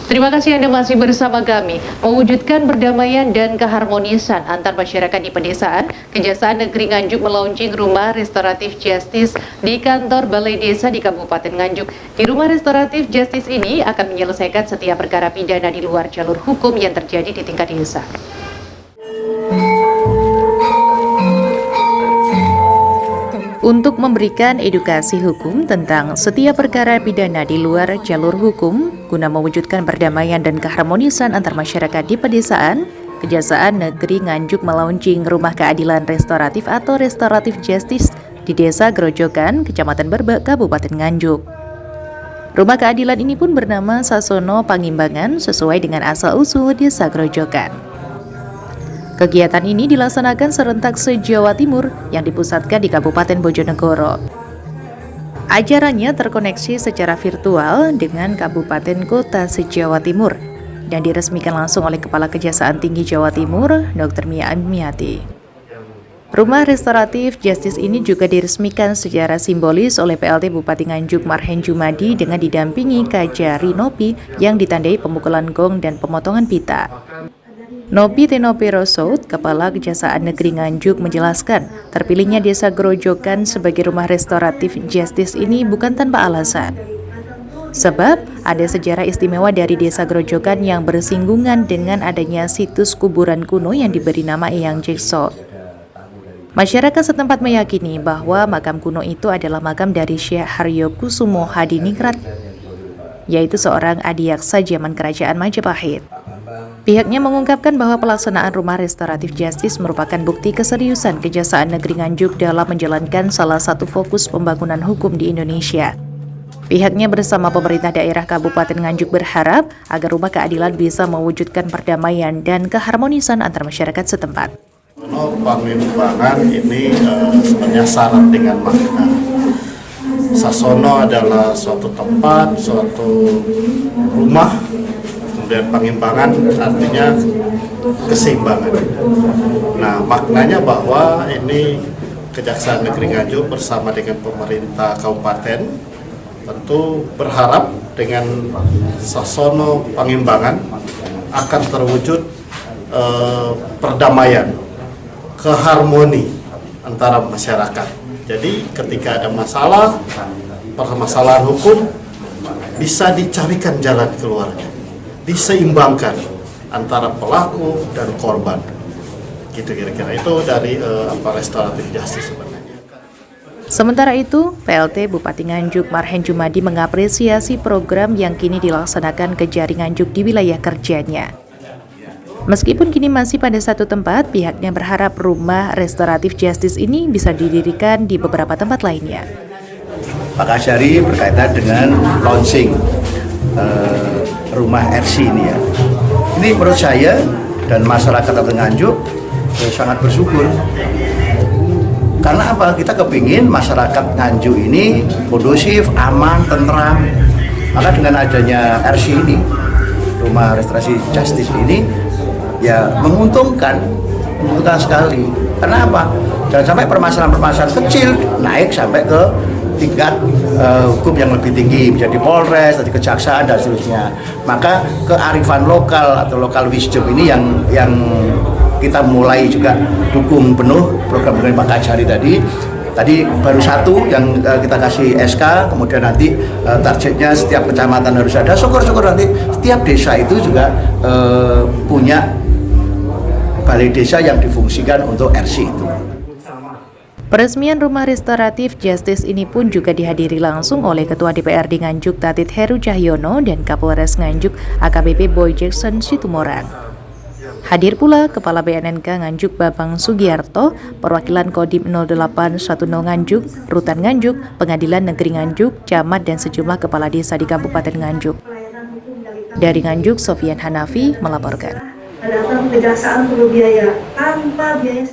Terima kasih Anda masih bersama kami. Mewujudkan perdamaian dan keharmonisan antar masyarakat di pedesaan, Kejaksaan Negeri Nganjuk melaunching Rumah Restoratif Justice di kantor Balai Desa di Kabupaten Nganjuk. Di Rumah Restoratif Justice ini akan menyelesaikan setiap perkara pidana di luar jalur hukum yang terjadi di tingkat desa. Untuk memberikan edukasi hukum tentang setiap perkara pidana di luar jalur hukum, guna mewujudkan perdamaian dan keharmonisan antar masyarakat di pedesaan, Kejaksaan Negeri Nganjuk melaunching Rumah Keadilan Restoratif atau Restoratif Justice di Desa Grojogan, Kecamatan Berbek, Kabupaten Nganjuk. Rumah keadilan ini pun bernama Sasono Pangimbangan sesuai dengan asal-usul Desa Grojogan. Kegiatan ini dilaksanakan serentak se-Jawa Timur yang dipusatkan di Kabupaten Bojonegoro. Ajarannya terkoneksi secara virtual dengan kabupaten kota se-Jawa Timur dan diresmikan langsung oleh Kepala Kejaksaan Tinggi Jawa Timur, Dr. Mia Amiati. Rumah Restoratif Justice ini juga diresmikan secara simbolis oleh PLT Bupati Nganjuk Marhen Jumadi dengan didampingi Kajari Nopi yang ditandai pemukulan gong dan pemotongan pita. Nopi Tenopi Rosout, Kepala Kejaksaan Negeri Nganjuk menjelaskan, terpilihnya Desa Grojogan sebagai Rumah Restoratif Justice ini bukan tanpa alasan. Sebab ada sejarah istimewa dari Desa Grojogan yang bersinggungan dengan adanya situs kuburan kuno yang diberi nama Eyang Jekso. Masyarakat setempat meyakini bahwa makam kuno itu adalah makam dari Syekh Haryo Kusumo Hadiningrat, yaitu seorang adiaksa zaman Kerajaan Majapahit. Pihaknya mengungkapkan bahwa pelaksanaan Rumah Restoratif Justice merupakan bukti keseriusan Kejaksaan Negeri Nganjuk dalam menjalankan salah satu fokus pembangunan hukum di Indonesia. Pihaknya bersama pemerintah daerah Kabupaten Nganjuk berharap agar Rumah Keadilan bisa mewujudkan perdamaian dan keharmonisan antar masyarakat setempat. Pangimbangan ini sebenarnya syarat dengan makna. Sasono adalah suatu tempat, suatu rumah. Kemudian pangimbangan artinya keseimbangan. Nah, maknanya bahwa ini Kejaksaan Negeri Nganjuk bersama dengan pemerintah kabupaten tentu berharap dengan Sasono Pangimbangan akan terwujud perdamaian, keharmoni antara masyarakat. Jadi ketika ada masalah, permasalahan hukum bisa dicarikan jalan keluarnya, diseimbangkan antara pelaku dan korban, gitu kira-kira itu dari Restoratif Justice sebenarnya. Sementara itu, PLT Bupati Nganjuk Marhen Jumadi mengapresiasi program yang kini dilaksanakan Kejari Nganjuk di wilayah kerjanya. Meskipun kini masih pada satu tempat, pihaknya berharap Rumah Restoratif Justice ini bisa didirikan di beberapa tempat lainnya. Pak Kajari berkaitan dengan launching rumah RC ini ya. Ini menurut saya dan masyarakat Nganjuk sangat bersyukur. Karena apa? Kita kepingin masyarakat Nganjuk ini kondusif, aman, tentram. Maka dengan adanya RC ini, Rumah Restorasi Justice ini ya menguntungkan sekali. Karena apa? Jangan sampai permasalahan-permasalahan kecil naik sampai ke tingkat hukum yang lebih tinggi, menjadi Polres, jadi kejaksaan dan seterusnya. Maka kearifan lokal atau local wisdom ini yang kita mulai juga dukung penuh program dari Pak Kajari tadi. Tadi baru satu yang kita kasih SK, kemudian nanti targetnya setiap kecamatan harus ada. Syukur-syukur nanti setiap desa itu juga punya balai desa yang difungsikan untuk RC itu. Peresmian Rumah Restoratif Justice ini pun juga dihadiri langsung oleh Ketua DPRD Nganjuk Tatit Heru Cahyono dan Kapolres Nganjuk AKBP Boy Jackson Situmorang. Hadir pula Kepala BNNK Nganjuk Babang Sugiarto, perwakilan Kodim 0810 Nganjuk, Rutan Nganjuk, Pengadilan Negeri Nganjuk, Camat dan sejumlah kepala desa di Kabupaten Nganjuk. Dari Nganjuk, Sofian Hanafi melaporkan. Kejaksaan perlu biaya tanpa biaya